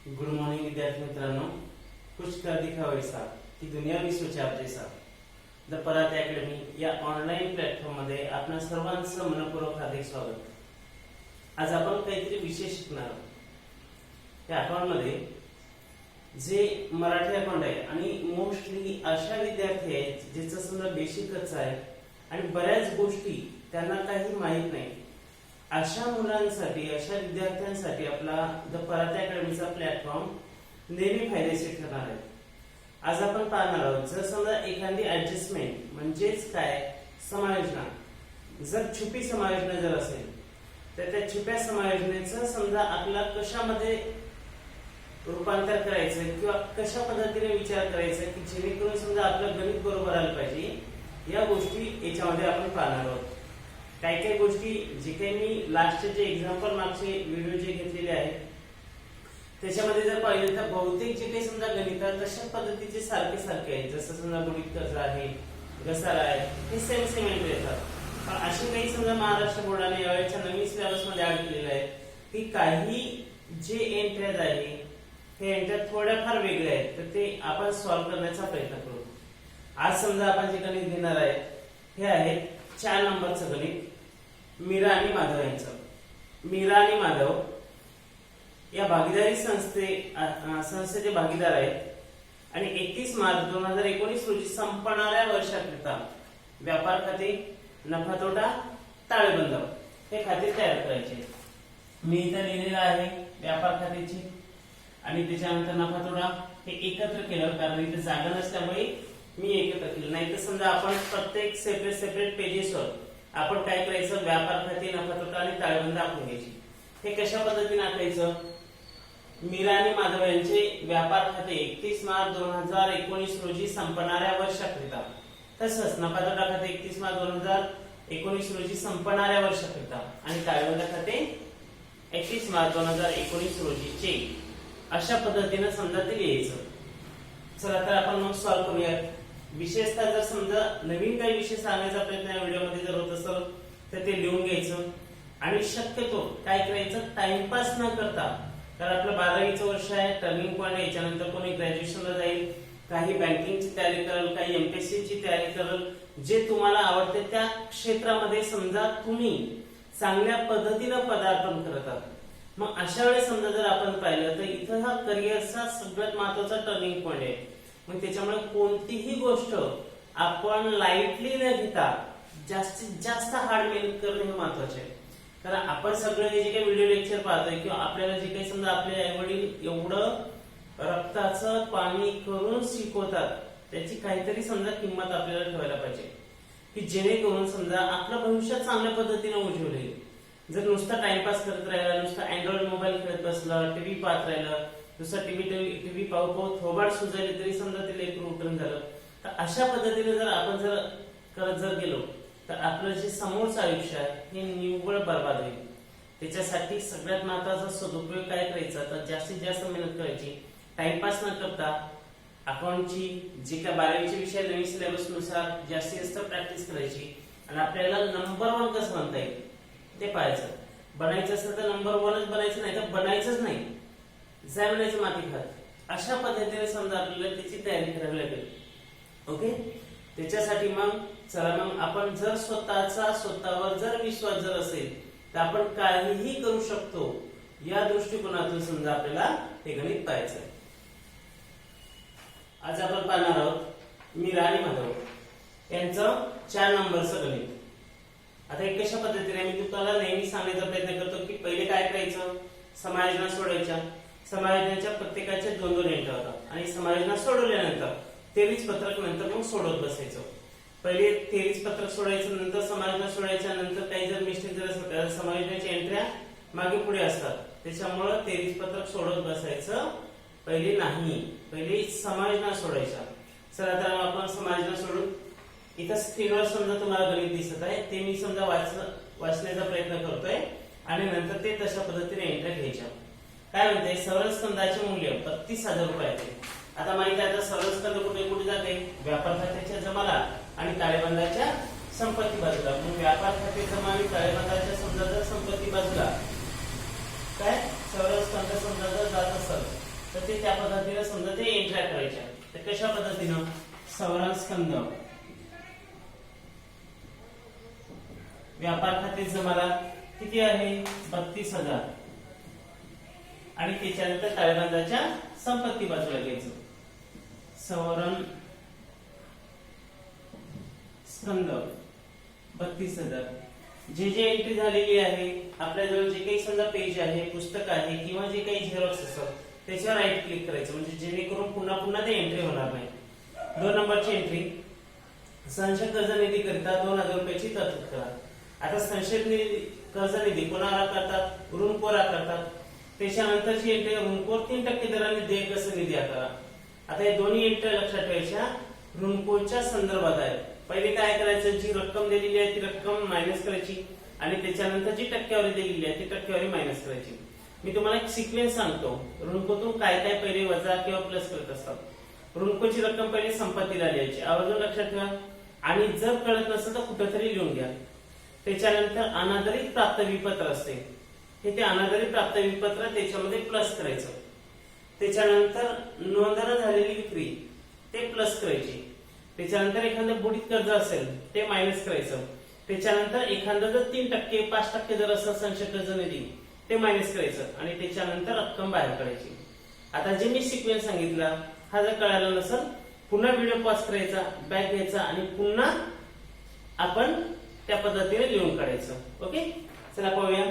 Good morning विद्यार्थी मित्रांनो, कुछ कर दिखा वैसा की दुनिया भी सोचे आप जैसा द परात अकॅडमी या ऑनलाईन प्लॅटफॉर्म मध्ये आपणा सर्वांचं मनपूर्वक हार्दिक स्वागत. आज आपण काहीतरी विशेष शिकणार आहोत. या अकाउंट मध्ये जे मराठी अकाउंट आहे आणि मोस्टली अशा विद्यार्थी आहेत ज्याचं समजा बेसिकच आहे आणि बऱ्याच गोष्टी त्यांना काही माहित नाही. अशा मुलांसाठी, अशा विद्यार्थ्यांसाठी आपला द परात अकॅडमीचा प्लॅटफॉर्म नेहमी फायदेशीर ठरणार आहे. आज आपण पाहणार आहोत, जर समजा एखादी ऍडजस्टमेंट म्हणजेच काय समायोजना, जर छुपी समायोजना जर असेल तर त्या छुप्या समायोजनेचं समजा आपला कशामध्ये रूपांतर करायचं किंवा कशा पद्धतीने विचार करायचा की जेणेकरून समजा आपलं गणित बरोबर आलं पाहिजे, या गोष्टी याच्यामध्ये आपण पाहणार आहोत. काही काही गोष्टी जे काही मी लास्टचे जे एक्झाम्पल मागचे व्हिडिओ जे घेतलेले आहेत त्याच्यामध्ये जर पाहिलं तर बहुतेक जे काही समजा गणित तशा पद्धतीचे सारखे सारखे आहेत. जसं समजा गुणित कर्ज आहे, घसारा आहे, हे सेम सेम एंट्री येतात. पण असे काही समजा महाराष्ट्र बोर्डाने यावेळेच्या नवीन सिलेबस मध्ये ऍड केलेलं आहे की काही जे एंट्रीज आहे हे एंट्री थोड्याफार वेगळे आहेत, तर ते आपण सॉल्व्ह करण्याचा प्रयत्न करू. आज समजा आपण जे गणित घेणार आहे हे आहे 4 नंबरचं गणित, मीरा आणि माधव यांचं. मीरा आणि माधव या भागीदारी संस्थेचे भागीदार आहेत आणि 31 मार्च 2019 रोजी संपणाऱ्या वर्षाकरिता व्यापार खाते, नफा तोटा, ताळेबंद हे खाते तयार करायचे. मी इथे लिहिलेलं आहे व्यापार खात्याची आणि त्याच्यानंतर नफा तोटा हे एकत्र केलं, कारण इथे जागा नसल्यामुळे मी एकत्र केलं. नाही तर समजा आपण प्रत्येक सेपरेट पेजेसवर आपण काय करायचं, व्यापार खाते, नफा तोटा आणि ताळेबंद आखून घ्यायची. हे कशा पद्धतीने आखायचं, मीरा आणि माधव यांचे व्यापार खाते 31 मार्च 2019 रोजी संपणाऱ्या वर्षाकरिता, तसंच नफा तोटा खाते 31 मार्च 2019 रोजी संपणाऱ्या वर्षाकरिता आणि ताळेबंद खाते 31 मार्च 2019 रोजीचे, अशा पद्धतीने समजा ते लिहायचं. चला तर आपण मग सॉल्व्ह करूया. विशेषतः जर समजा नवीन काही विषय सांगण्याचा प्रयत्न या व्हिडिओमध्ये जर होत असेल तर ते लिहून घ्यायचं आणि शक्यतो काय करायचं, टाइमपास न करता, कारण आपलं 12वीचं वर्ष आहे, टर्निंग पॉईंट आहे. याच्यानंतर कोणी ग्रॅज्युएशनला जाईल, काही बँकिंगची तयारी करेल, काही एमपीएससीची तयारी करेल. जे तुम्हाला आवडते त्या क्षेत्रामध्ये समजा तुम्ही चांगल्या पद्धतीने पदार्पण करत आहात. मग अशा वेळेस समजा जर आपण पाहिलं तर इथं हा करिअरचा सगळ्यात महत्वाचा टर्निंग पॉईंट आहे. मग त्याच्यामुळे कोणतीही गोष्ट आपण लाईटली न घेता जास्तीत जास्त हार्ड मेहनत करणं हे महत्वाचे आहे. कारण आपण सगळे जे काही व्हिडिओ लेक्चर पाहतोय किंवा आपल्याला जे काही समजा आपले आई वडील एवढं रक्ताचं पाणी करून शिकवतात, त्याची काहीतरी समजा किंमत आपल्याला ठेवायला पाहिजे की जेणेकरून समजा आपलं भविष्य चांगल्या पद्धतीने उज्ज्वल होईल. जर नुसता टाइमपास करत राहिला, नुसता अँड्रॉइड मोबाईल खेळत बसला, टीव्ही पाहत राहिलं, नुसता टीव्ही पाहू पाहू थोबाड सुजायली तरी समजा ते लेकरू उठून झालं, तर अशा पद्धतीने जर आपण करत गेलो तर आपलं जे समोरचं आयुष्य आहे हे निव्वळ बर्बाद होईल. त्याच्यासाठी सगळ्यात महत्वाचा सदुपयोग काय करायचा, तर जास्तीत जास्त मेहनत करायची, टाइमपास न करता अकाउंटची जे काय 12वीचे विषय नवीन सिलेबस नुसार जास्तीत जास्त प्रॅक्टिस करायची आणि आपल्याला नंबर 1 कसं बनता येईल ते पाहायचं. बनायचं असेल तर नंबर 1च बनायचं, नाही तर बनायचंच नाही, जाय म्हणायचं माती खात. अशा पद्धतीने समजा आपल्याला त्याची तयारी करावी लागेल. ओके, त्याच्यासाठी मग चला मग आपण जर स्वतःवर जर विश्वास जर असेल तर आपण काहीही करू शकतो, या दृष्टिकोनातून समजा आपल्याला हे गणित पाहायचं. आज आपण पाहणार आहोत मीरा आणि माधव यांचं 4 नंबरचं गणित. आता हे कशा पद्धतीने मी तुम्हाला नेहमी सांगण्याचा प्रयत्न करतो की पहिले काय करायचं, समायोजना सोडवायच्या. समायोजनाच्या प्रत्येकाच्या 2-2 एंट्री होतात आणि समायोजना सोडवल्यानंतर 23 पत्रक नंतर मग सोडवत बसायचं. पहिले 23 पत्रक सोडायचं, नंतर समायोजना सोडायच्या, नंतर काही जर मिस्टेक जर असेल समायोजनाच्या एंट्र्या मागे पुढे असतात, त्याच्यामुळे 23 पत्रक सोडवत बसायचं पहिले नाही, पहिले समायोजना सोडायच्या. चला तर आपण समायोजना सोडून इथं स्क्रीनवर समजा तुम्हाला गणित दिसत आहे, ते मी समजा वाचण्याचा प्रयत्न करतोय आणि नंतर ते तशा पद्धतीने एंट्री घ्यायच्या. काय म्हणते, सरळ स्कंदाचे मूल्य 32,000 रुपये आहे. आता माहिती आहे, आता सरळ स्कंद कुठे कुठे जाते, व्यापार खात्याच्या जमाला आणि ताळेबंदाच्या संपत्ती बाजूला. मग व्यापार खाते जमा आणि ताळेबंदाच्या समजा जर संपत्ती बाजूला काय सरळ स्कंद समजा जर जात असेल तर ते त्या पद्धतीने समजा ते एंट्र्या करायच्या. तर कशा पद्धतीनं सवरण स्कंद व्यापार खाते जमाला किती आहे 32,000 आणि त्याच्यानंतर ताळेबंदाच्या संपत्ती बाजूला घ्यायचं सवरण स्कंद 32,000. जे जे एंट्री झालेली आहे आपल्याजवळ जे काही समजा पेज आहे पुस्तक आहे किंवा जे काही झेरॉक्स असतात त्याच्यावर राईट क्लिक करायचं म्हणजे जेणेकरून पुन्हा पुन्हा ते एंट्री होणार नाही. 2 नंबरची एंट्री संचय कर्ज निधी करिता 2,000 रुपयाची तरतूद करा. आता संचय कर्ज निधी कोणाला करतात ऋणकोरा करतात. त्याच्यानंतरची एंट्री ऋणकोर 3% दराने देय कर्ज निधी करा. आता हे दोन्ही एंट्री लक्षात ठेवायच्या ऋणकोच्या संदर्भात आहेत. पहिले काय करायचं जी रक्कम दिलेली आहे ती रक्कम मायनस करायची आणि त्याच्यानंतर जी टक्केवारी दिलेली आहे ती टक्केवारी मायनस करायची. मी तुम्हाला एक सिक्वेन्स सांगतो ऋणकोतून काय काय पहिले वजा किंवा प्लस करत असतात. ऋणकोची रक्कम पहिले संपत्तीला लिहायची आवर्जून लक्षात ठेवा आणि जर कळत नसेल तर कुठेतरी लिहून घ्या. त्याच्यानंतर अनादरित प्राप्त विपत्र असते हे ते अनादरित प्राप्त विपत्र त्याच्यामध्ये प्लस करायचं. त्याच्यानंतर नोंदणी झालेली विक्री ते प्लस करायची. त्याच्यानंतर एखादं बुडीत कर्ज असेल ते मायनस करायचं. त्याच्यानंतर एखादं जर 3% 5% जर असेल संचय कर्ज निधी ते मायनस करायचं आणि त्याच्यानंतर रक्कम बाहेर काढायची. आता जे मी सिक्वेन्स सांगितला हा जर कळाला नसेल पुन्हा व्हिडिओ पॉज करायचा बॅक घ्यायचा आणि पुन्हा आपण त्या पद्धतीने लिहून काढायचं. ओके चला पाहूया.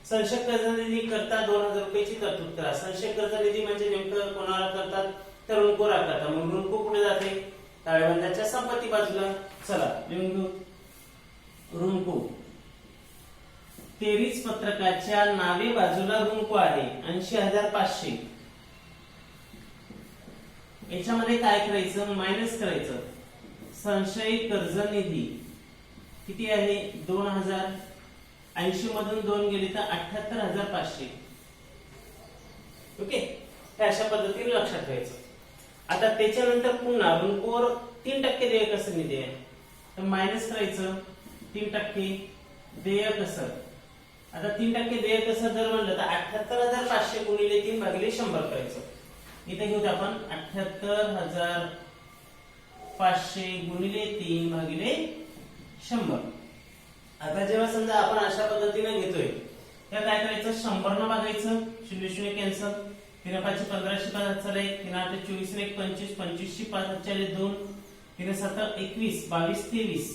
संचय कर्ज निधी करता 2,000 रुपयाची तरतूद करा. संचय कर्ज निधी म्हणजे नेमकं कोणाला करतात तर ऋणकोरा करतात. मग ऋणको कुठे जाते ताळेबंदाच्या संपत्ती बाजूला. चला लिहून घेऊ. ऋणको 23 पत्रकाच्या नावे बाजूला ऋणको आहे 80,500. याच्यामध्ये काय करायचं मायनस करायचं. संचय कर्ज निधी किती आहे 2,000 80 मधून 2 गेले तर 78,500. ओके अशा पद्धतीने लक्षात ठेवायचं. आता त्याच्यानंतर पुन्हा ऋणकोवर 3% देय कर्ज निधी आहे तर मायनस करायचं 3% देय कर्ज. आता 3% देय कर्ज जर म्हणलं तर 78,500 गुणिले 3 भागिले 100 करायचं. इथे घेऊ आपण 78,500 गुणिले 3 भागिले 100. आता जेव्हा समजा आपण अशा पद्धतीने घेतोय तर काय करायचं 100 न भागायचं 0 कॅन्सल. 3 5 15 5 1 3 8 24 1 25 25 5 2 3 7 21 22 23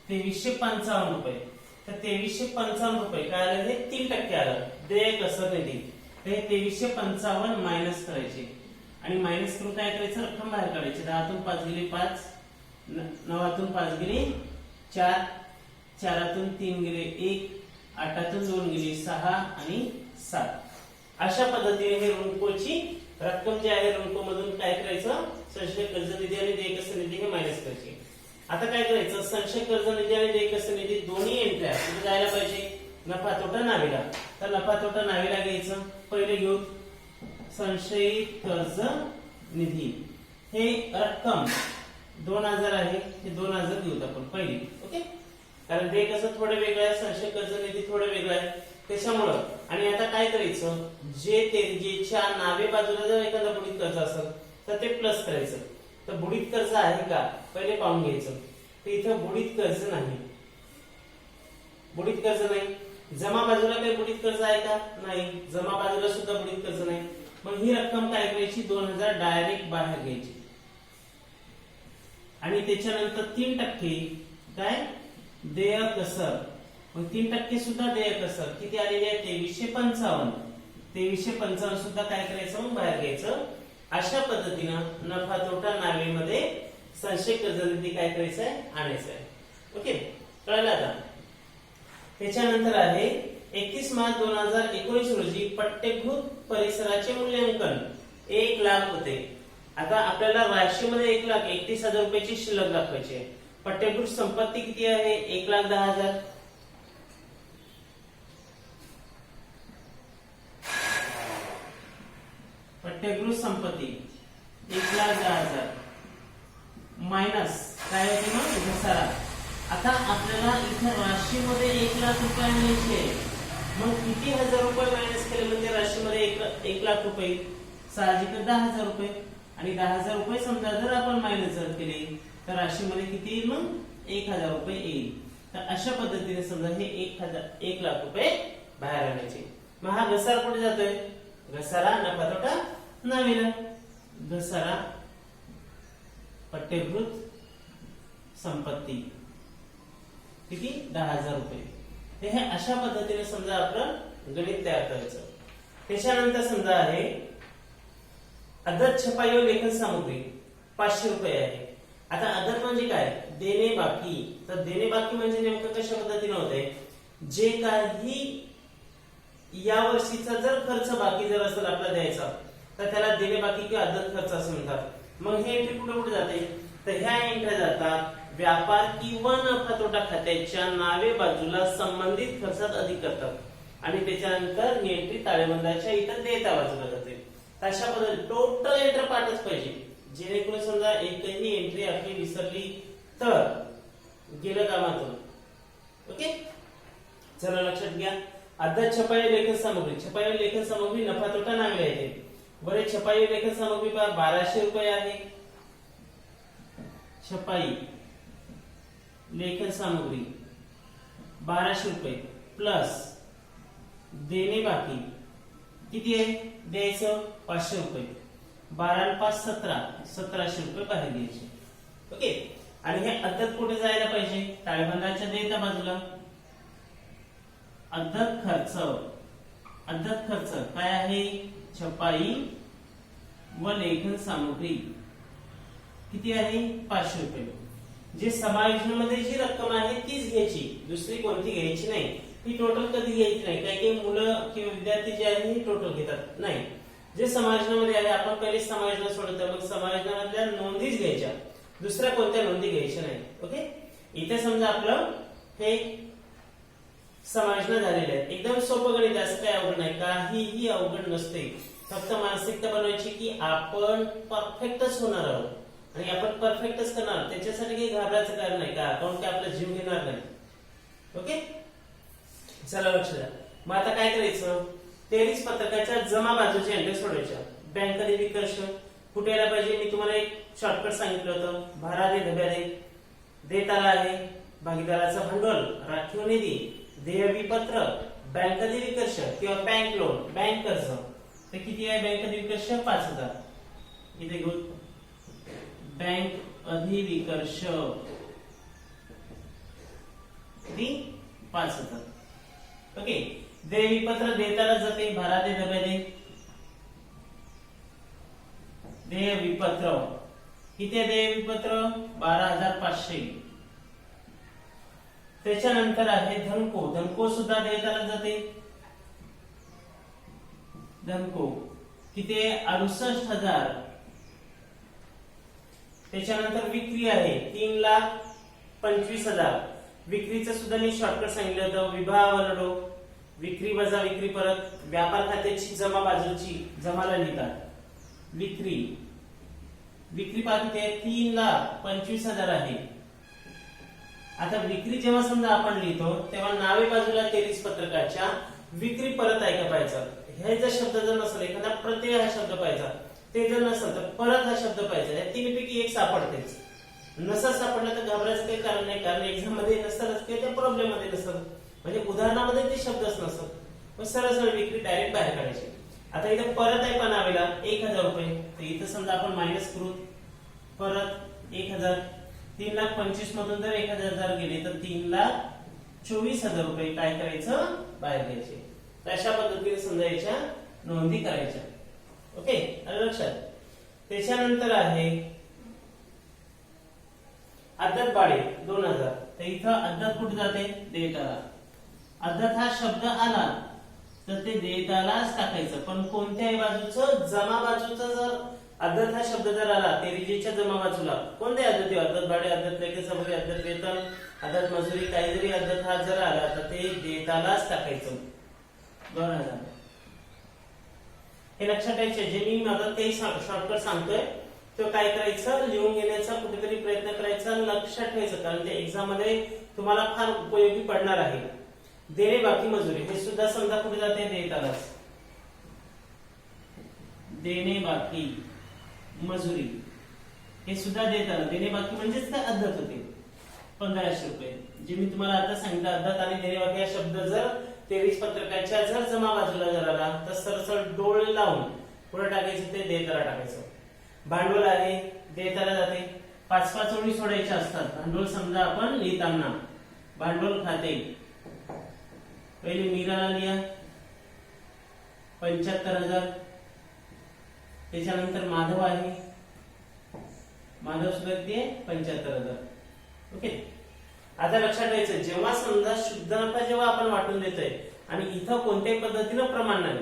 2355 रुपये. तर 2355 रुपये काय आलं हे 3% आलं देय कर्ज निधी. हे 2355 मायनस करायचे आणि मायनस करून काय करायचं रक्कम बाहेर काढायची. 10 तून 5 गेले 5 9 तून 5 गेले 4 4 तून 3 गेले 1 8 तून 2 गेले 6 आणि 7. अशा पद्धतीने हे ऋणकोची रक्कम जी आहे ऋणको मधून काय करायचं संचय कर्ज निधी आणि देय कर्ज निधी हे मायनस करायचे. आता काय करायचं संचय कर्ज निधी आणि देय कर्ज निधी दोन्ही एंट्र्या कुठे जायला पाहिजे नफा तोटा नावेला. तर नफा तोटा नावेला घ्यायचं. पहिले घेऊ संचयित कर्ज निधी हे रक्कम 2,000 आहे हे 2,000 घेऊत आपण पहिली. ओके कारण ते कसं थोडं वेगळं आहे संचय कर्ज निधी थोडं वेगळं आहे त्याच्यामुळं. आणि आता काय करायचं जेच्या नावे बाजूला जर एखादा बुडीत कर्ज असेल तर ते प्लस करायचं. तर बुडीत कर्ज आहे का पहिले पाहून घ्यायचं. तर इथं बुडीत कर्ज नाही. बुडीत कर्ज नाही. जमा बाजूला काही बुडीत कर्ज आहे का नाही. जमा बाजूला सुद्धा बुडीत कर्ज नाही. मग ही रक्कम काय करायची 2,000 डायरेक्ट बाहेर घ्यायची आणि त्याच्यानंतर 3% काय देय कसर. मग 3% सुद्धा देय कसर किती आलेली आहे 2355. 2355 सुद्धा काय करायचं मग बाहेर घ्यायचं. अशा पद्धतीनं नफा तोटा नावेमध्ये संचय कर्ज निधी काय करायचं आहे आणायचं आहे. ओके कळलं. आता त्याच्यानंतर आहे 31 मार्च 2019 रोजी पट्टेभूत परिसराचे मूल्यांकन 1 लाख होते. आता आपल्याला राशीमध्ये 1,31,000 रुपयाची शिल्लक दाखवायची आहे. पट्टेभूत संपत्ती किती आहे 1,10,000. पट्टेभूत संपत्ती 1,10,000 मायनस काय होते मग घसारा. आता आपल्याला इथे राशीमध्ये 1,00,000 रुपये आणायचे. मग किती हजार रुपये मायनस केले म्हणजे राशीमध्ये 1,00,000 रुपये साहजिकच 10,000 रुपये, आणि 10,000 रुपये समजा जर आपण मायनस जर केले तर राशीमध्ये किती येईल? मग 1,000 रुपये येईल. तर अशा पद्धतीने समजा हे 1 लाख रुपये बाहेर आणायचे. मग हा घसारा कुठे जातोय? घसारा नफा तोटा नावीला. घसारा पट्टीकृत संपत्ती किती? 10,000 रुपये. ते हे अशा पद्धतीने समजा आपण गणित तयार करायचं. त्याच्यानंतर समजा आहे अदर छपाई व लेखन सामग्री 500 रुपये आहे. आता अदर म्हणजे काय? देणे बाकी. तर देणे बाकी म्हणजे नेमकं कशा पद्धतीने होते? जे काही या वर्षीचा जर खर्च बाकी जर असेल आपला द्यायचा तर त्याला देणे बाकी किंवा अदर खर्च असं म्हणतात. मग हे एंट्री कुठे कुठे जाते? तर ह्या एंट्री जातात व्यापार किंवा नफा तोटा खात्याच्या नावे बाजूला संबंधित खर्चात अधिक करतात, आणि त्याच्यानंतर ही एंट्री ताळेबंदाच्या इतर देयता बाजूला जाते. अशा पद्धतीने टोटल एंट्री पाठच पाहिजे, जेणेकरून समजा एकही एंट्री आपली विसरली तर गेलं कामातून. ओके, चला लक्षात घ्या. अदर छपाई लेखन सामग्री. छपाई लेखन सामग्री नफा तोटा नावे येते. बरे छपाई लेखन सामग्री 1200 रुपये आहे. छपाई लेखन सामग्री 1200 रुपये प्लस देणे बाकी किती आहे? द्यायचं 500 रुपये. 12 आणि 5 17, 1700 रुपये बाहेर द्यायचे. ओके, आणि हे अदर कुठे जायला पाहिजे? ताळेबंदाच्या देयता बाजूला. अदर खर्च. अदर खर्च काय आहे? छपाई व लेखन सामग्री किती आहे? 500 रुपये. जे समायोजनामध्ये जी रक्कम आहे तीच घ्यायची, दुसरी कोणती घ्यायची नाही. ही टोटल कधी घ्यायची नाही. काही काही मुलं किंवा विद्यार्थी जे आहे ही टोटल घेतात. नाही, जे समायोजनामध्ये आहे आपण पहिले समायोजना सोडतो, मग समायोजनामधल्या नोंदीच घ्यायच्या, दुसऱ्या कोणत्या नोंदी घ्यायच्या नाही. ओके, इथे समजा आपलं हे समायोजना झालेले आहे. एकदम सोपं गणित, असं काही अवघड नाही, काहीही अवघड नसते. फक्त मानसिकता बनवायची की आपण परफेक्टच होणार आहोत आणि आपण परफेक्टच करणार. त्याच्यासाठी काही घाबरायचं कारण नाही का, अकाउंट काय आपला जीव घेणार नाही. ओके, चला लक्ष द्या. मग आता काय करायचं? 23 पत्रकाच्या जमा बाजूच्या एंट्री सोडवायच्या. बँक अधिविकर्ष कुठे यायला पाहिजे? मी तुम्हाला एक शॉर्टकट सांगितलं होतं. भारादे धब्यादे. देत आला आहे भागीदाराचं भांडवल, राखीव निधी, देय विपत्र, बँक अधिविकर्ष किंवा बँक लोन, बँक कर्ज. तर किती आहे बँक अधिविकर्ष? 5000. इथे घेऊ बँक अधिविकर्ष किती? 5000. ओके, देय विपत्र देताना जाते भारादे धब्यादे. देय विपत्र किती आहे? देय विपत्र 12,500. त्याच्यानंतर आहे धनको. धनको सुद्धा देताना जाते. धनको किती आहे? 68,000. त्याच्यानंतर विक्री आहे 3,25,000. विक्रीचं सुद्धा मी शॉर्टकट सांगितलं होतं. विभावनडो, विक्री वजा विक्री परत, व्यापार खात्याची जमा बाजूची जमाला लिहितात. विक्री, विक्री पाकिट आहे 3,25,000 आहे. आता विक्री जेव्हा समजा आपण लिहितो तेव्हा नावे बाजूला 23 पत्रकाच्या विक्री परत आहे का पाहायचा. हे जर शब्द जर नसेल, एखादा प्रत्यय हा शब्द पाहायचा, ते जर नसेल तर परत हा शब्द पाहायचा. या तिन्हीपैकी एक सापडतेच. नसा सापडला तर घाबरायचं काही कारण नाही, कारण एक्झाम मध्ये नसतातच किंवा त्या प्रॉब्लेम मध्ये नसतात, म्हणजे उदाहरणामध्ये ते शब्दच नसतात. मग सरळ सरळ विक्री डायरेक्ट बाहेर काढायची. आता इथे परत आहे पण नावेला 1,000 रुपये. तर इथे समजा आपण मायनस करू. परत 1,000. 3,25,000 मधून जर 1,000 गेले तर 3,24,000 रुपये काय करायचं? बाहेर घ्यायचे. तर अशा पद्धतीने समजा याच्या नोंदी करायच्या. ओके, आलं लक्षात. त्याच्यानंतर आहे अद्दत भाडे 2,000. तर इथं अद्दत कुठे जाते? देयताला. अद्दत हा शब्द आला तर ते देयतालाच टाकायचं, पण कोणत्याही बाजूचं? जमा बाजूचं. जर अद्दत हा शब्द जर आला तेरिजेच्या जमा बाजूला, कोणत्या अद्दत? अद्दत भाडे, अद्दत लेखन सामग्री, अद्दत वेतन, अद्दत मजुरी, काही जरी अद्दत हा जर आला तर ते देयतालाच टाकायचं. 2,000. हे लक्षात ठेवायचे. जे मी माझा ते शॉर्टकट सांगतोय तो काय करायचं? लिहून घेण्याचा कुठेतरी प्रयत्न करायचा, लक्षात ठेवायचं, कारण ते एक्झाम मध्ये तुम्हाला फार उपयोगी पडणार आहे. देणे बाकी मजुरी हे सुद्धा समजा कुठे जाते? देयतालाच. देणे बाकी मजुरी हे सुद्धा देताना देणे बाकी म्हणजेच काय अद्धत होते 1500 रुपये. जे मी तुम्हाला आता सांगितलं अद्धत आणि देणे बाकी हा शब्द जर 23 पत्रकाच्या जर जमा बाजूला जर आला तर सरसर डोळ लावून पुढे टाकायचं ते देताना टाकायचं. भांडवल आहे देताना जाते 5-5 ओळी सोडायच्या असतात. भांडवल समजा आपण लिहिताना भांडवल खाते पहिले मीराला लिहा 75,000. त्याच्यानंतर माधव आहे माधव सुद्धा किती आहे 75,000. ओके. आता लक्षात ठेवायचं जेव्हा समजा शुद्ध नफा जेव्हा आपण वाटून देतोय आणि इथं कोणत्याही पद्धतीनं प्रमाण नाही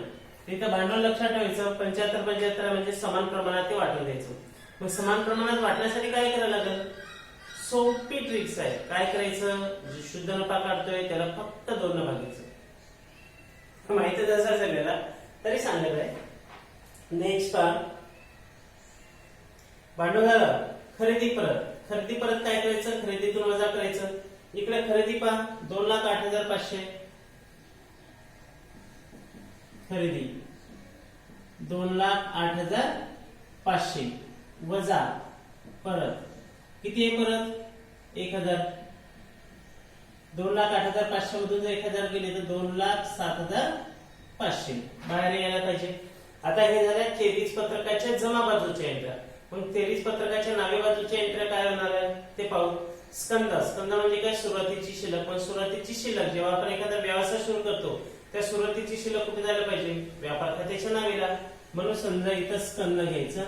तिथं भांडवल लक्षात ठेवायचं 75-75 म्हणजे समान प्रमाणात ते वाटून द्यायचं. मग समान प्रमाणात वाटण्यासाठी काय करायला लागेल सोपी ट्रिक्स आहे. काय करायचं जे शुद्ध नफा काढतोय त्याला फक्त 2 ने भागायचं. माहिती जसं सगळ्याला तरी सांगत आहे. नेक्स्ट भांडवल झालं खरेदी परत काय करायचं खरेदीतून वजा करायचं. इकडे खरेदी पहा 2,08,500 खरेदी 2,08,500 वजा परत किती आहे परत 1,000. 2,08,500 मधून जर 1,000 गेले तर 2,07,500 बाहेर यायला पाहिजे. आता हे झाल्या 23 पत्रकाच्या जमा बाजूच्या एंट्र्या. मग 23 पत्रकाच्या नावे बाजूच्या एंट्र्या काय होणार आहे ते पाहू. स्कंद म्हणजे काय सुरुवातीची शिल्लक. पण सुरुवातीची शिल्लक जेव्हा आपण एखादा व्यवसाय सुरू करतो त्या सुरुवातीची शिल्लक कुठे जायला पाहिजे व्यापार खात्याच्या नावेला. म्हणून समजा इथं स्कंद घ्यायचं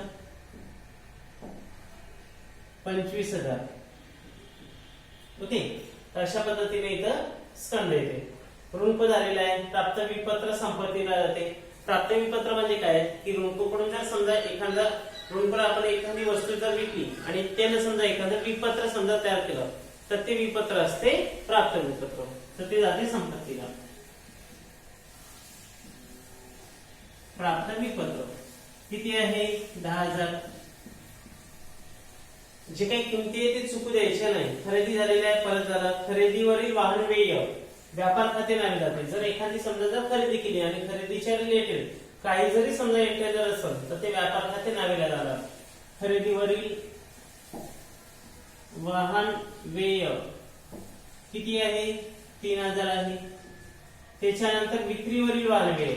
25,000. ओके. अशा पद्धतीने इथं स्कंद येते. ऋणको झालेला आहे. प्राप्त विपत्र संपत्तीला जाते. प्राप्त विपत्र म्हणजे काय की ऋणकोकडून जर समजा एखादा ऋणकोला आपण एखादी वस्तू जर विकली आणि त्याने समजा एखादं विपत्र समजा तयार केलं तर ते विपत्र असते प्राप्त विपत्र. तर ते जाते संपत्तीला. प्राप्त विपत्र किती आहे 10,000. जे काही किमती आहे ते चुकू द्यायच्या नाही. खरेदी झालेली आहे परत झाला. खरेदीवरील वाहन व्यय व्यापार खाते नावे जाते. जर एखादी समजा जर खरेदी केली आणि खरेदीच्या रिलेटेड काही जरी समजा एंट्री जर असेल तर ते व्यापार खाते नावेला जाणार. खरेदीवरील वाहन व्यय किती आहे 3,000 आहे. त्याच्यानंतर विक्रीवरील वाहन व्यय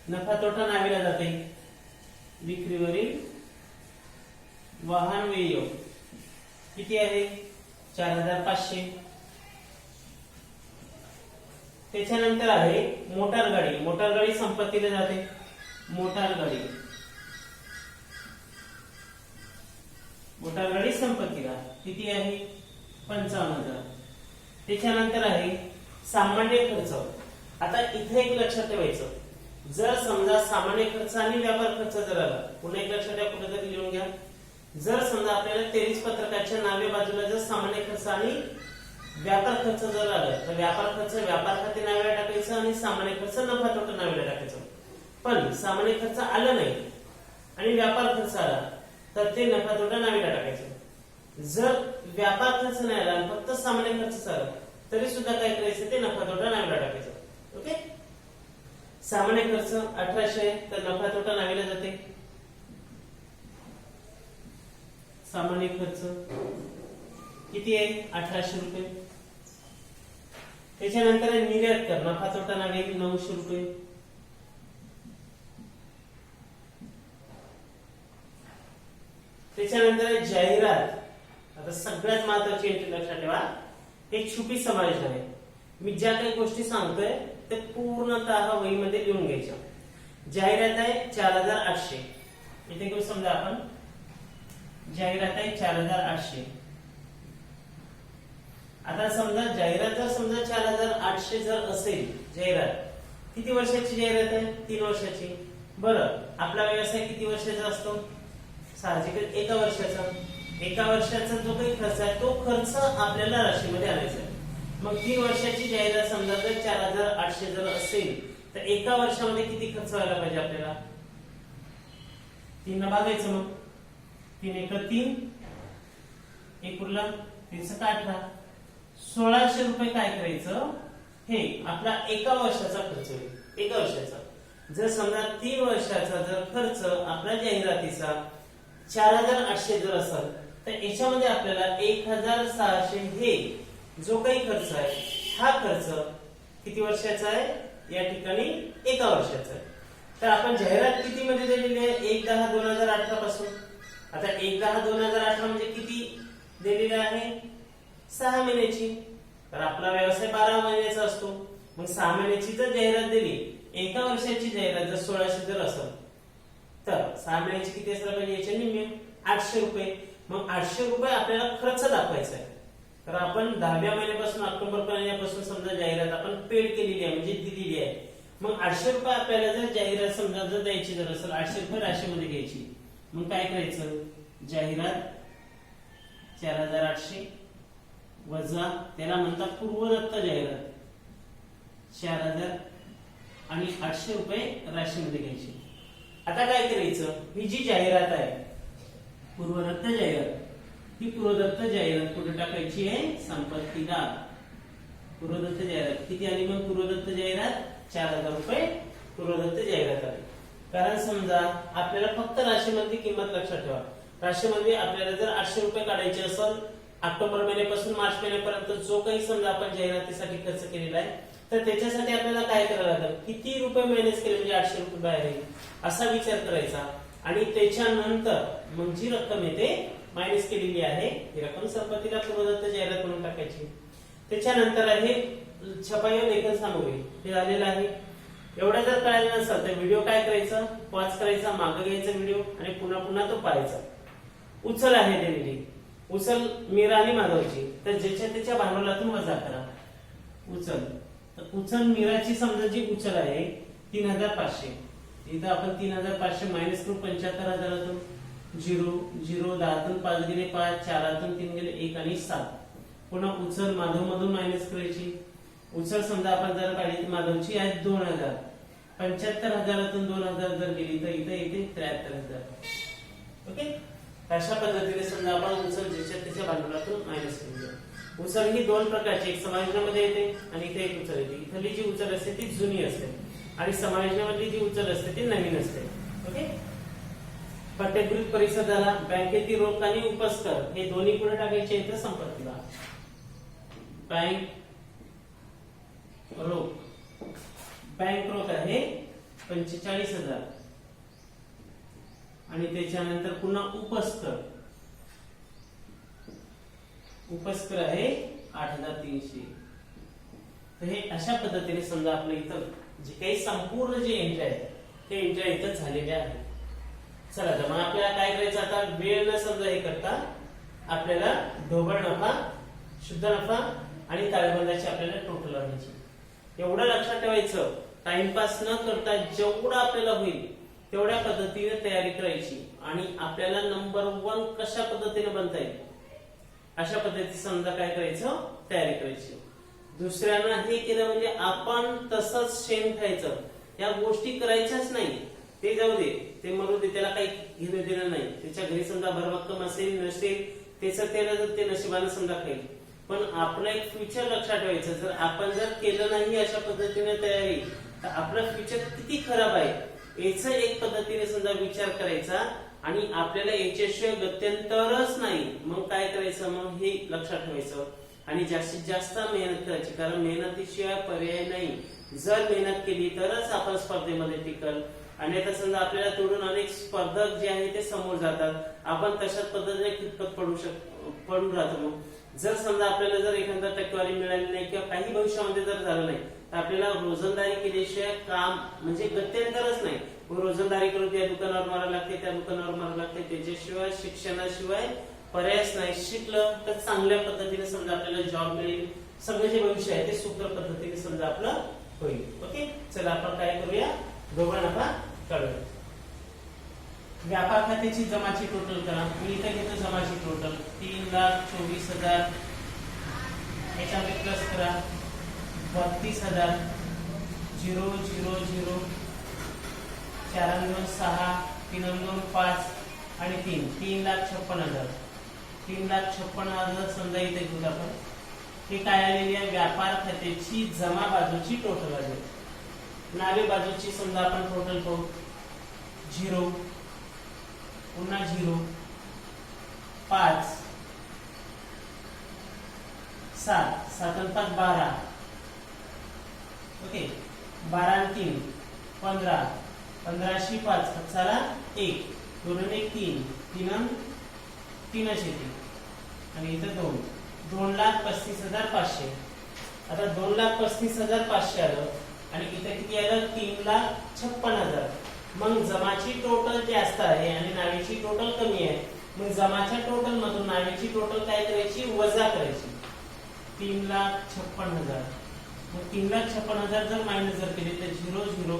नफा तोटा नावेला जाते. विक्रीवरील वाहन व्यय किती आहे 4,500. त्याच्यानंतर आहे मोटार गाडी संपत्तीला जाते. मोटार गाडी संपत्तीला किती आहे 55,000. त्याच्यानंतर आहे सामान्य खर्च. आता इथे एक लक्षात ठेवायचं जर समजा सामान्य खर्च आणि व्यापार खर्च जर आला पुन्हा एक लक्षात ठेवा कुठेतरी लिहून घ्या. जर समजा आपल्याला 23 पत्रकाच्या नावे बाजूला जर सामान्य खर्च आणि व्यापार खर्च जर आलं तर व्यापार खर्च व्यापार खाते नावेला टाकायचं आणि सामान्य खर्च नफा तोटा नावेला टाकायचं. पण सामान्य खर्च आलं नाही आणि व्यापार खर्च आला तर ते नफा तोटा नावेला टाकायचं. जर व्यापार खर्च नाही आला आणि फक्त सामान्य खर्च आला तरी सुद्धा काय करायचं ते नफा तोटा नावेला टाकायचं. ओके. सामान्य खर्च 1,800 तर नफा तोटा नावेला जाते. सामान्य खर्च किती आहे 1,800 रुपये. त्याच्यानंतर निर्यात कर नफा तोटा नावे 900 रुपये. त्याच्यानंतर जाहिरात. आता सगळ्यात महत्वाची एंट्री लक्षात ठेवा हे छुपी समावेश आहे. मी ज्या काही गोष्टी सांगतोय ते पूर्णतः वहीमध्ये लिहून घ्यायच्या. जाहिरात आहे 4,800. इथे घेऊ समजा आपण जाहिरात आहे 4,800. आता समजा जाहिरात जर समजा 4,800 जर असेल जाहिरात किती वर्षाची जाहिरात आहे 3 वर्षाची. बरं आपला व्यवसाय किती वर्षाचा असतो साहजिकच 1 वर्षाचा. 1 वर्षाचा जो काही खर्च आहे तो खर्च आपल्याला राशीमध्ये आणायचा आहे. मग 3 वर्षाची जाहिरात समजा जर 4,800 जर असेल तर 1 वर्षामध्ये किती खर्च व्हायला पाहिजे आपल्याला 3 ने भागायचं. मग 3 × 3 1 उरला 3 × 18 1,600 रुपये काय करायचं हे आपला 1 वर्षाचा खर्च होईल. 1 वर्षाचा जर समजा 3 वर्षाचा जर खर्च आपला जाहिरातीचा 4800 जर असेल तर याच्यामध्ये आपल्याला 1600 हे जो काही खर्च आहे हा खर्च किती वर्षाचा आहे या ठिकाणी 1 वर्षाचा आहे. तर आपण जाहिरात किती मध्ये दिलेली आहे 1/10/2018 पासून. आता 1/10/2018 म्हणजे किती दिलेली आहे 6 महिन्याची. तर आपला व्यवसाय 12 महिन्याचा असतो. मग 6 महिन्याची जर जाहिरात दिली 1 वर्षाची जाहिरात जर 1600 जर असेल तर 6 महिन्याची किती असला पाहिजे याच्या निम्मे 800 रुपये. मग 800 रुपये आपल्याला खर्च दाखवायचा आहे. तर आपण 10व्या महिन्यापासून ऑक्टोबर महिन्यापासून समजा जाहिरात आपण पेड केलेली आहे म्हणजे दिलेली आहे. मग 800 रुपये आपल्याला जर जाहिरात समजा जर द्यायची जर असेल 800 रुपये राशीमध्ये घ्यायची. मग काय करायचं जाहिरात 4800 वजा त्याला म्हणतात पूर्वदत्त जाहिरात 4000 आणि 800 रुपये राशीमध्ये घ्यायची. आता काय करायचं ही जी जाहिरात आहे पूर्वदत्त जाहिरात ही पूर्वदत्त जाहिरात कुठे टाकायची आहे संपत्तीला. पूर्वदत्त जाहिरात किती आली मग पूर्वदत्त जाहिरात 4000 रुपये पूर्वदत्त जाहिरात आली. कारण समजा आपल्याला फक्त राशीमधली किंमत लक्षात ठेवा. राशीमध्ये आपल्याला जर 800 रुपये काढायचे असेल ऑक्टोबर महिन्यापासून मार्च महिन्यापर्यंत जो काही समजा आपण जाहिरातीसाठी खर्च केलेला आहे तर त्याच्यासाठी आपल्याला काय करावं लागेल किती रुपये मायनस केले म्हणजे 800 रुपये बाहेर येईल असा विचार करायचा. आणि त्याच्यानंतर मग जी रक्कम येते मायनस केलेली आहे ही रक्कम संपत्तीला पूर्वदत्त जाहिरात म्हणून टाकायची. त्याच्यानंतर आहे छपाई व लेखन सामग्री हे झालेलं आहे. एवढं जर कळालं नसेल तर व्हिडिओ काय करायचं पॉज करायचा मागे घ्यायचा व्हिडिओ आणि पुन्हा पुन्हा तो पाहायचा. उचल आहे दिलेली उचल मीरा आणि माधवची तर ज्याच्या त्याच्या भांडवलातून वजा करा उचल. तर उचल मीराची समजा जी उचल आहे 3500 इथं आपण 3500 मायनस करू 75000 0 0 10 5 गेले 5 4 3 गेले 1 आणि 7. पुन्हा उचल माधव मधून मायनस करायची. उचल समजा आपण जर काढली माधवची आहे 2000 75000 2000 जर गेली तर इथे येते 73000. ओके अशा पद्धतीने समजा आपण उचल ज्याच्या त्याच्या भांडवलातून मायनस करूया. उचल ही 2 प्रकारची एक समायोजनामध्ये येते आणि इथे एक उचल येते. इथली जी उचल असते ती जुनी असते आणि समायोजनामधली जी उचल असते ती नवीन असते. ओके पट्टेकृत परिषदाला बँकेतील रोख आणि उपस्कर हे दोन्ही कुठे टाकायचे इथे संपत्तीला. बँक रोख आहे 45000 आणि त्याच्यानंतर पुन्हा उपस्कर आहे 8300. तर हे अशा पद्धतीने समजा आपलं इथं जे काही संपूर्ण जे एंट्री आहे ते एंट्री इथं झालेले आहे. चला तर मग आपल्याला काय करायचं आता वेळ न समजा हे करता आपल्याला ढोबळ नफा शुद्ध नफा आणि ताळेबंदाची आपल्याला टोटल आणायची. एवढं लक्षात ठेवायचं टाइमपास न करता जेवढं आपल्याला होईल तेवढ्या पद्धतीने तयारी करायची आणि आपल्याला नंबर 1 कशा पद्धतीने बनता येईल अशा पद्धतीने समजा काय करायचं तयारी करायची. दुसऱ्यांना हे केलं म्हणजे आपण तसंच शेण खायचं या गोष्टी करायच्याच नाही. ते जाऊ दे ते मरू दे त्याला काही घेणं देणं नाही. त्याच्या घरी समजा भरभक्कम असेल नसेल त्याचं त्याला जर ते नशिबाने समजा खाईल. पण आपलं एक फ्युचर लक्षात ठेवायचं जर आपण जर केलं नाही अशा पद्धतीने तयारी तर आपलं फ्युचर किती खराब आहे याचा एक पद्धतीने समजा विचार करायचा आणि आपल्याला याच्याशिवाय गत्यंतरच नाही. मग काय करायचं मग हे लक्षात ठेवायचं आणि जास्तीत जास्त मेहनत करायची कारण मेहनतीशिवाय पर्याय नाही. जर मेहनत केली तरच आपण स्पर्धेमध्ये टिकल आणि आता समजा आपल्याला तोडून अनेक स्पर्धक जे आहे ते समोर जातात. आपण तशाच पद्धतीने कितपत पडून राहतो. मग जर समजा आपल्याला जर एखादा टक्केवारी मिळाली नाही किंवा काही भविष्यामध्ये जर झालं नाही तर आपल्याला रोजंदारी केल्याशिवाय काम म्हणजे गत्यंतरच नाही. रोजंदारी करून त्या दुकानावर मारायला लागते त्या दुकानावर मारायला लागते त्याच्याशिवाय शिक्षणाशिवाय पर्यायच नाही. शिकलं तर चांगल्या पद्धतीने समजा आपल्याला जॉब मिळेल. सगळं जे भविष्य आहे ते सुखकर पद्धतीने समजा आपलं होईल. ओके चला आपण काय करूया ढोबळ नफा काढूया. व्यापार खात्याची जमाची टोटल करा. मी इथे घेतो जमाची टोटल 3,24,000 याच्यामध्ये प्लस करा 32,000 0 0 0 4 2 6 3 2 5 आणि 3,56,000 3,56,000 समजा इथे घेऊ आपण. हे काय आलेली आहे व्यापार खात्याची जमा बाजूची टोटल आली. नावे बाजूची समजा आपण टोटल पाहू 0 पुन्हा 0 5 7 7 आणि 5 12 ओके 12 आणि 3 15 15 शी 5 चला 1 2 आणि 1 3 3 3 येते आणि इथं 2,35,500 आता 2,35,500 आलं आणि इथं किती आलं 3,56,000 मग जमाची टोटल जास्त आहे आणि नावेची टोटल कमी आहे मग जमाच्या टोटल मधून नावेची टोटल काय करायची वजा करायची 3,56,000 मग 3,56,000 जर मायनस जर केले तर 0 0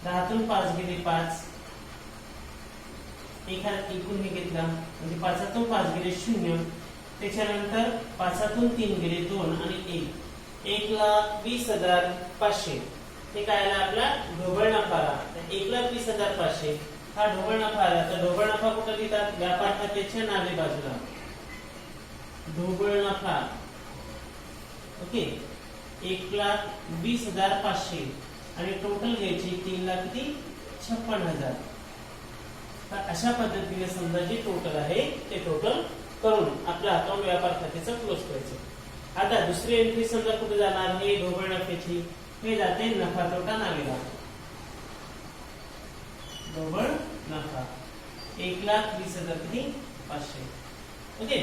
10तून 5 गेले 5 एकूण हे घेतला म्हणजे 5तून 5 गेले 0 त्याच्यानंतर 5तून 3 गेले 2 आणि 1,20,500 हे काय आला आपला ढोबळ नफा आला 1,20,500 हा ढोबळ नफा आला तर ढोबळ नफा कुठे लिहितात व्यापार खात्याच्या नावे बाजूला ढोबळ नफा ओके 1,20,500 आणि टोटल घ्यायची 3,56,000 तर अशा पद्धतीने समजा जे टोटल आहे ते टोटल करून आपलं अकाउंट व्यापार खात्याचं क्लोज करायचं आता दुसरी एंट्री समजा कुठे जाणार हे ढोबळ नफ्याची हे जाते नफा तोटा नावेला ढोबळ नफा 1,20,500 ओके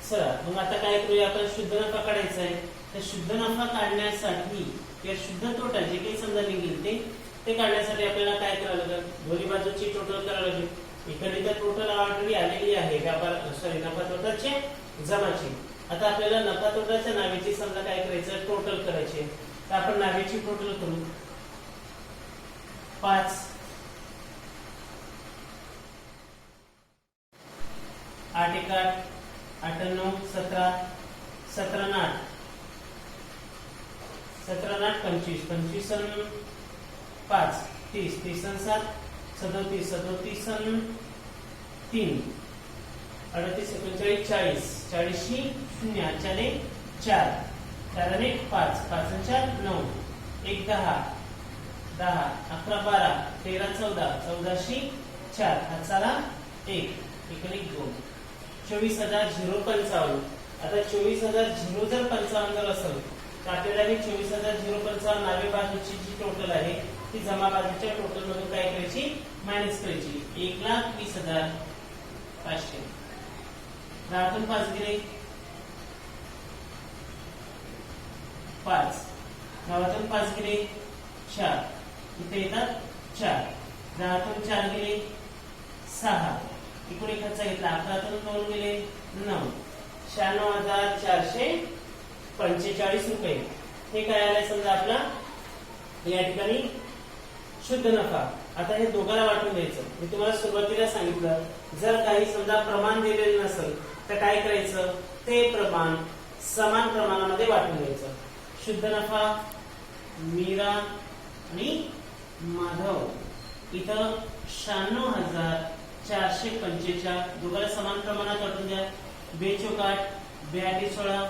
चला मग आता काय करूया आपण शुद्ध नफा काढायचा आहे तर शुद्ध नफा काढण्यासाठी या शुद्ध तोटा जे काही समजा निघेल ते काढण्यासाठी आपल्याला काय करावं लागेल दोन्ही बाजूची टोटल करावं लागेल इकडे तर टोटल ऑलरेडी आलेली आहे नफा तोटाचे जमाची आता आपल्याला नफा तोटाच्या नावेची समजा काय करायचं टोटल करायचे तर आपण नावेची टोटल करू 5 8 1 8 8 9 17 17 8 17 8 25 25 5 30 30 7 37 37 3 38 39 40 40 0 चाले 4 4 आणि 5 5 4 9 1 10 10 11 12 13 14 14 4 हाताला 1 1 2 24,055 आता 24,055 जर 55 जर असेल तर आपल्याला हे 24,055 नावे बाजूची जी टोटल आहे ती जमा बाजूच्या टोटल मधून काय करायची मायनस करायची 1,20,500 10तून 5 गेले 5 9तून 5 गेले 4 इथे येतात 4 10तून 4 गेले 6 इकडे खर्च घेतला 11तून 2 गेले 9 96,445 रुपये हे काय आलंय समजा आपला या ठिकाणी शुद्ध नफा आता हे दोघांना वाटून द्यायचं मी तुम्हाला सुरुवातीला सांगितलं जर काही समजा प्रमाण दिलेलं नसेल तर काय करायचं ते प्रमाण समान प्रमाणामध्ये वाटून द्यायचं शुद्ध नफा मीरा आणि माधव इथं 96,445 दोघांना समान प्रमाणात वाटून द्या 2 चौक 8 2 8 16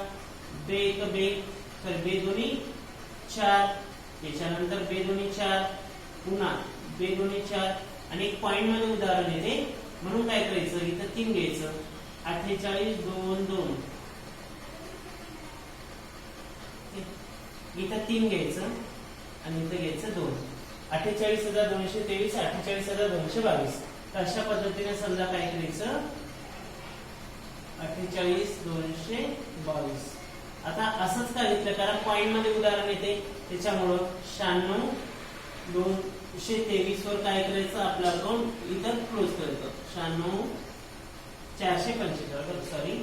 2 1 2 तर 2 दोन्ही 4 त्याच्यानंतर 2 दोन्ही 4 पुन्हा 2 दोन्ही 4 आणि एक पॉइंट मध्ये उदाहरण येते म्हणून काय करायचं इथं 3 घ्यायचं 48 2 2 इथं 3 घ्यायचं आणि इथं घ्यायचं 2 48,223 48,222 तर अशा पद्धतीने समजा काय करायचं 48,222 आता असंच का घेतलं कारण पॉइंट मध्ये उदाहरण येते त्याच्यामुळं 96,223 वर काय करायचं आपलं अकाउंट इथं क्लोज करायचं 96,445 सॉरी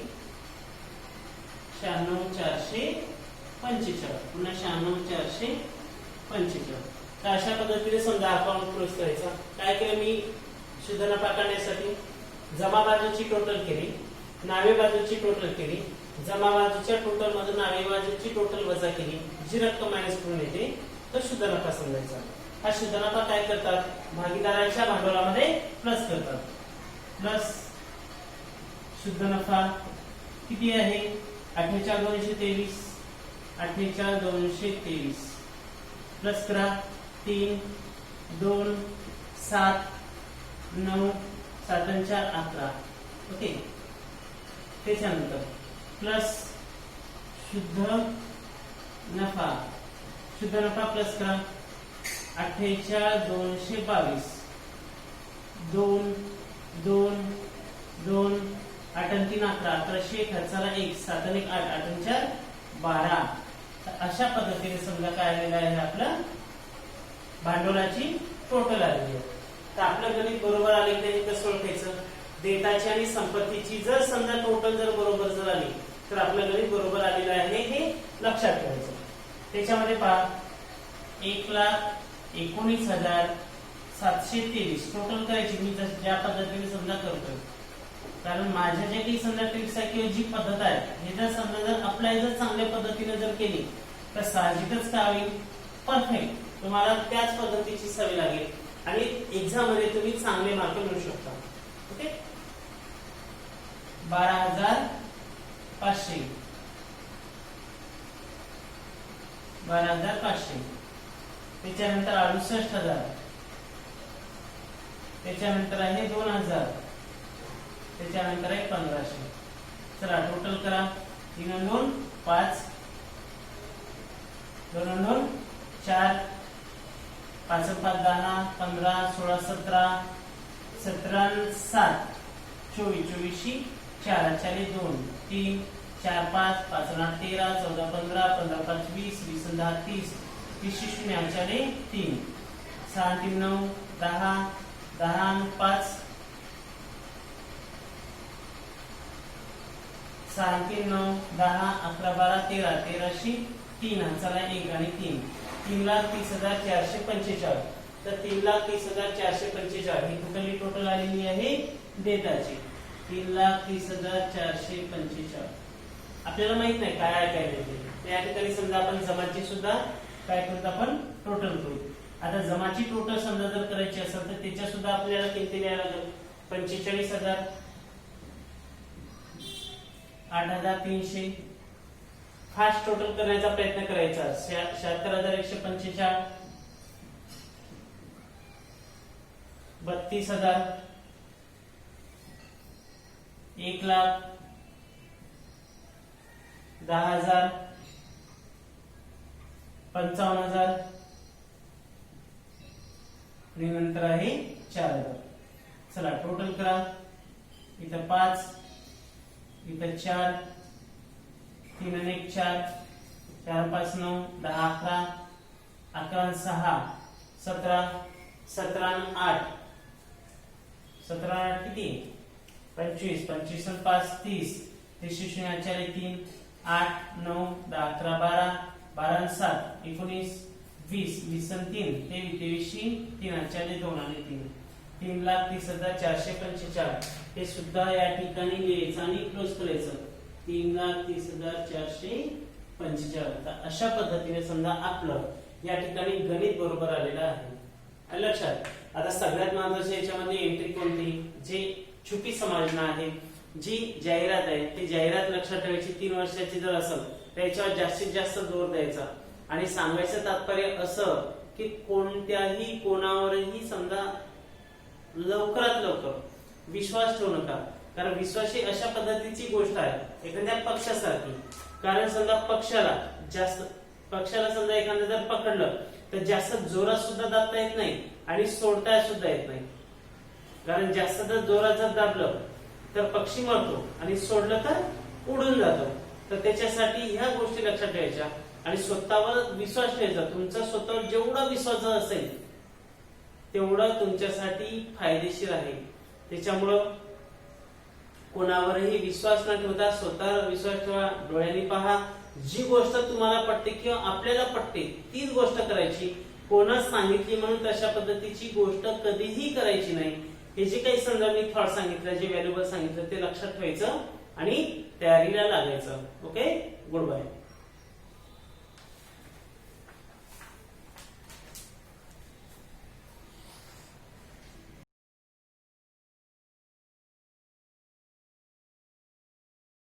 96,445 पुन्हा 96,445 तर अशा पद्धतीने समजा अकाउंट क्लोज करायचा काय केलं मी शुद्ध नफा काढण्यासाठी जमा बाजूची टोटल केली नावे बाजूची टोटल केली जमा बाजूच्या टोटल मधून नावे बाजूची टोटल वजा केली जी रक्कम मायनस करून येते तो शुद्ध नफा समजायचा हा शुद्ध नफा काय करतात भागीदारांच्या भांडवलामध्ये प्लस करतात प्लस शुद्ध नफा किती आहे 48,223 48,223 प्लस करा 3 2 7 9 7 आणि 4 11. ओके. त्याच्यानंतर प्लस शुद्ध नफा प्लस करा 48,222 2 2 2 8 आणि 3 11 1100 खर्चाला 1 7 आणि 1 8 8 आणि 4 12. अशा पद्धतीने समजा काय आलेलं आहे आपलं भांडवलाची टोटल आलेली आहे. तर आपलं गणित बरोबर आले की कसं ओळखायचं? देताची आणि संपत्तीची जर समजा टोटल जर बरोबर जर आली तर आपलं गणित बरोबर आलेलं आहे हे लक्षात ठेवायचं. त्याच्यामध्ये पहा 1,19,723 टोटल करायची मी ज्या पद्धतीने समजा करतोय. कारण माझ्या ज्या काही समजा ट्रिक्स आहे किंवा जी पद्धत आहे हे जर समजा जर अप्लाय जर चांगल्या पद्धतीने जर केली तर साहजिकच काय होईल? परफेक्ट तुम्हाला त्याच पद्धतीची सवय लागेल आणि एक्झाम मध्ये तुम्ही चांगले मार्क मिळवू शकता. ओके. 12,500 त्याच्यानंतर 68,000 त्याच्यानंतर आहे 2,000 त्याच्यानंतर आहे 1,500. चला टोटल करा 3 आणि 2 5 2 आणि 2 4 5 आणि 5 10 15 16 17 17 आणि 7 24 24 4 4 2 3 4 5 5 8 13 14 15 15 5 20 20 10 30 30 0 4 3 6 3 9 10 10 5 6 3 9 10 11 12 13 13 3 चला 1 आणि 3 3,30,445. तर 3,30,445 ही कुठली टोटल आलेली आहे देताची 3,30,445. आपल्याला माहित नाही काय आहे काय नाही. या ठिकाणी समजा आपण जमाची सुद्धा काय करतो आपण टोटल करू. आता जमाची टोटल समजा जर करायची असेल तर त्याच्या सुद्धा आपल्याला किती लिहायला लागेल? 45,000 8,300. फास्ट टोटल करण्याचा प्रयत्न करायचा. 76,145 32,000 1,00,000 10,000 55,000 आणि नंतर आहे 4,000. चला टोटल करा. इथं 5 इथं 4 3 आणि 1 4 4 5 9 10 11 11 आणि 6 17 17 आणि 8 17 आणि 8 किती 25 25 आणि 5 30 30 0 4 3 8 9 10 11 12 12 आणि 7 19 20 20 आणि 3 23 3 आणि 4 2 आणि 3 3,30,445. हे सुद्धा या ठिकाणी लिहायचं आणि क्लोज करायचं 3,30,445. अशा पद्धतीने समजा आपलं या ठिकाणी गणित बरोबर आलेलं आहे. लक्षात. आता सगळ्यात महत्त्वाचं याच्यामध्ये एंट्री कोणती? जे छुपी समायोजन आहे जी जाहिरात आहे ती जाहिरात लक्षात ठेवायची. 3 वर्षाची जर असेल तर याच्यावर जास्तीत जास्त जोर द्यायचा आणि सांगायचं तात्पर्य असं की कोणत्याही कोणावरही समजा लवकरात लवकर विश्वास ठेवू नका. कारण विश्वास ही अशा पद्धतीची गोष्ट आहे एखाद्या पक्षासारखी. कारण समजा पक्षाला समजा एखादं जर पकडलं तर जास्त जोरात सुद्धा दाबता येत नाही आणि सोडता सुद्धा येत नाही. कारण जास्त जर जोरात जर दाबलं तर पक्षी मरतो आणि सोडलं तर उडून जातो. तर त्याच्यासाठी ह्या गोष्टी लक्षात ठेवायच्या आणि स्वतःवर विश्वास ठेवायचा. तुमचा स्वतःवर जेवढा विश्वास असेल तेवढं तुमच्यासाठी फायदेशीर आहे. त्याच्यामुळं कोणावरही विश्वास न ठेवता स्वतःवर विश्वास ठेवा. डोळ्यांनी पहा. जी गोष्ट तुम्हाला पटते किंवा आपल्याला पटते तीच गोष्ट करायची. कोणास सांगितली म्हणून तशा पद्धतीची गोष्ट कधीही करायची नाही. हे जे काही समजा मी थॉट सांगितलं जे व्हॅल्युएबल सांगितलं ते लक्षात ठेवायचं आणि तयारीला लागायचं. ओके. Good bye.